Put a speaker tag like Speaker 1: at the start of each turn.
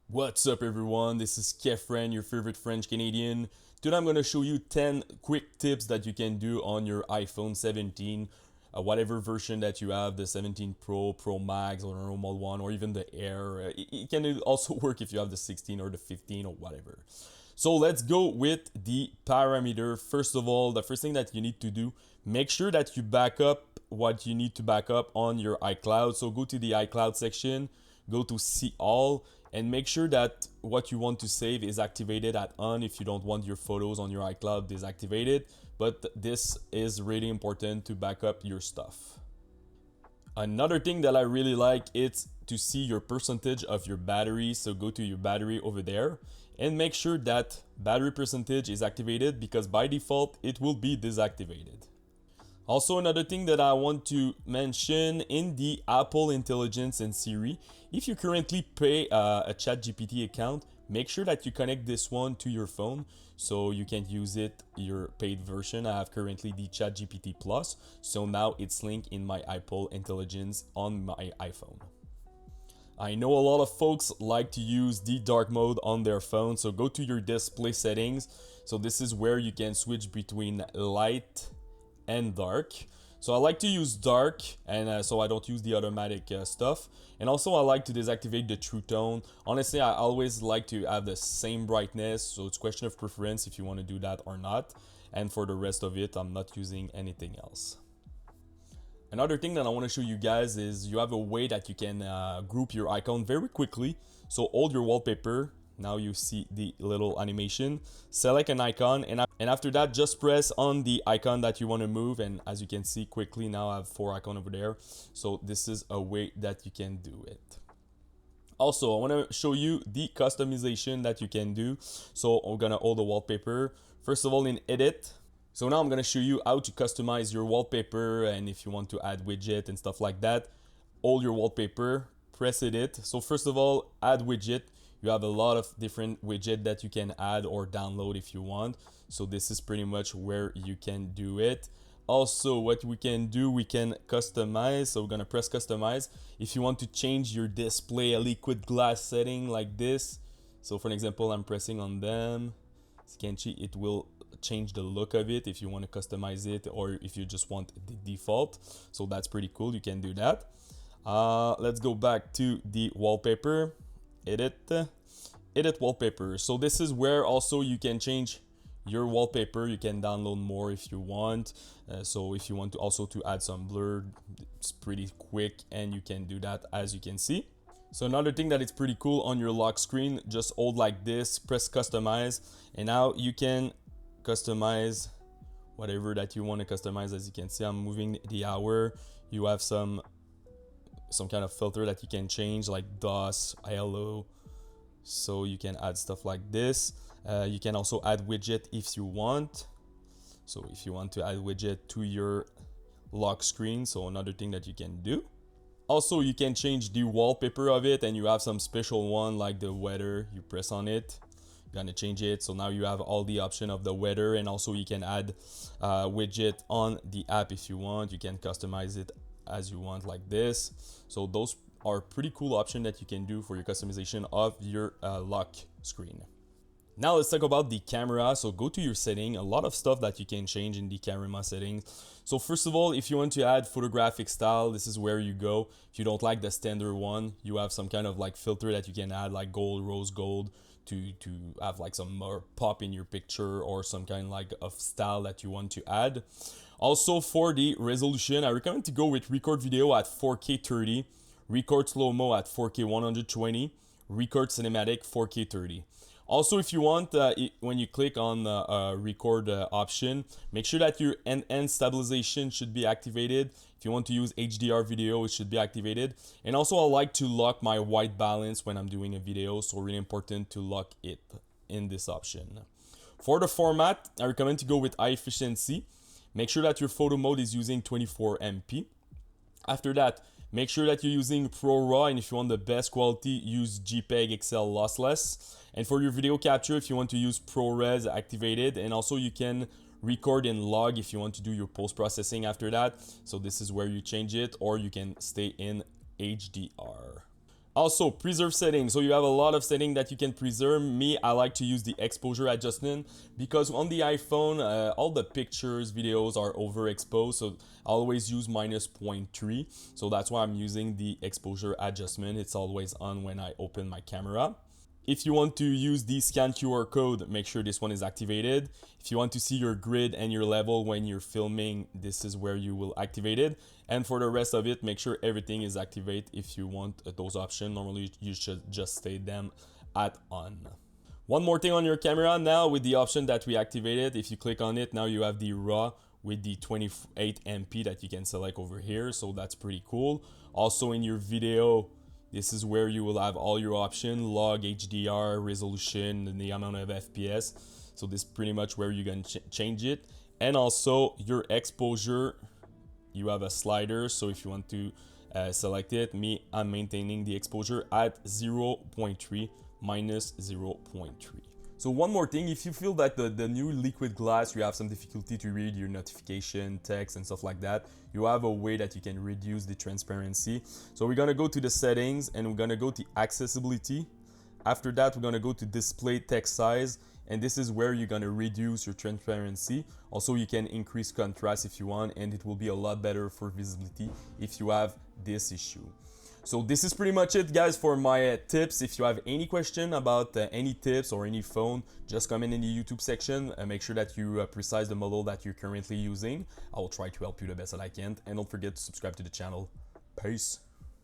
Speaker 1: What's up everyone, this is Kefren, your favorite French Canadian. Today I'm going to show you 10 quick tips that you can do on your iPhone 17, whatever version that you have, the 17 Pro, Pro Max, or the normal one, or even the Air. It can also work if you have the 16 or the 15 or whatever. So let's go with the parameter. First of all, the first thing that you need to do, make sure that you back up what you need to back up on your iCloud. So go to the iCloud section, go to see all, and make sure that what you want to save is activated at on if you don't want your photos on your iCloud deactivated. But this is really important to back up your stuff. Another thing that I really like is to see your percentage of your battery. So go to your battery over there and make sure that battery percentage is activated because by default it will be deactivated. Also, another thing that I want to mention in the Apple Intelligence and Siri, if you currently pay a ChatGPT account, make sure that you connect this one to your phone so you can use it, your paid version. I have currently the ChatGPT Plus, so now it's linked in my Apple Intelligence on my iPhone. I know a lot of folks like to use the dark mode on their phone, so go to your display settings. So this is where you can switch between light and dark. So I like to use dark, and so I don't use the automatic stuff. And also I like to deactivate the true tone. Honestly, I always like to have the same brightness, so it's a question of preference if you want to do that or not. And for the rest of it, I'm not using anything else. Another thing that I want to show you guys is you have a way that you can group your icon very quickly. So hold your wallpaper. Now you see the little animation. Select an icon, and after that, just press on the icon that you want to move. And as you can see quickly, now I have 4 icons over there. So this is a way that you can do it. Also, I want to show you the customization that you can do. So I'm gonna hold the wallpaper. First of all, in edit. So now I'm gonna show you how to customize your wallpaper, and if you want to add widget and stuff like that, hold your wallpaper, press edit. So first of all, add widget. You have a lot of different widget that you can add or download if you want. So this is pretty much where you can do it. Also, what we can do, we can customize. So we're gonna press customize. If you want to change your display a liquid glass setting like this. So for an example, I'm pressing on them. As you can see, it will change the look of it if you want to customize it or if you just want the default. So that's pretty cool, you can do that. Let's go back to the wallpaper, edit wallpaper. So this is where also you can change your wallpaper. You can download more if you want. So if you want to also to add some blur, it's pretty quick and you can do that as you can see. So another thing that is pretty cool on your lock screen, just hold like this, press customize, and now you can customize whatever that you want to customize. As you can see, I'm moving the hour. You have some kind of filter that you can change like DOS, ILO. So you can add stuff like this. You can also add widget if you want. So if you want to add widget to your lock screen, so another thing that you can do. Also, you can change the wallpaper of it, and you have some special one like the weather. You press on it, you're gonna change it. So now you have all the option of the weather, and also you can add widget on the app if you want. You can customize it as you want like this. So those are pretty cool options that you can do for your customization of your lock screen. Now let's talk about the camera. So go to your setting, a lot of stuff that you can change in the camera settings. So first of all, if you want to add photographic style, this is where you go. If you don't like the standard one, you have some kind of like filter that you can add like gold, rose gold to have like some more pop in your picture or some kind like of style that you want to add. Also for the resolution, I recommend to go with record video at 4K 30, record slow-mo at 4K 120, record cinematic 4K 30. Also, if you want, when you click on the record option, make sure that your end stabilization should be activated. If you want to use HDR video, it should be activated. And also, I like to lock my white balance when I'm doing a video, so really important to lock it in this option. For the format, I recommend to go with high efficiency. Make sure that your photo mode is using 24MP. After that, make sure that you're using Pro RAW, and if you want the best quality, use JPEG XL lossless. And for your video capture, if you want to use ProRes activated, and also you can record in log if you want to do your post-processing after that. So this is where you change it, or you can stay in HDR. Also, preserve settings. So you have a lot of settings that you can preserve. Me, I like to use the exposure adjustment because on the iPhone, all the pictures, videos are overexposed. So I always use -0.3. So that's why I'm using the exposure adjustment. It's always on when I open my camera. If you want to use the scan QR code, make sure this one is activated. If you want to see your grid and your level when you're filming, this is where you will activate it. And for the rest of it, make sure everything is activated if you want those options. Normally, you should just stay them at on. One more thing on your camera now with the option that we activated. If you click on it, now you have the RAW with the 28 MP that you can select over here. So that's pretty cool. Also in your video, this is where you will have all your options, log, HDR, resolution, and the amount of FPS. So this is pretty much where you can change it. And also your exposure, you have a slider. So if you want to select it, I'm maintaining the exposure at 0.3 minus 0.3. So one more thing, if you feel that the new liquid glass, you have some difficulty to read your notification, text, and stuff like that, you have a way that you can reduce the transparency. So we're gonna go to the settings and we're gonna go to accessibility. After that, we're gonna go to display text size, and this is where you're gonna reduce your transparency. Also, you can increase contrast if you want, and it will be a lot better for visibility if you have this issue. So this is pretty much it, guys, for my tips. If you have any question about any tips or any phone, just comment in the YouTube section. Make sure that you precise the model that you're currently using. I will try to help you the best that I can. And don't forget to subscribe to the channel. Peace.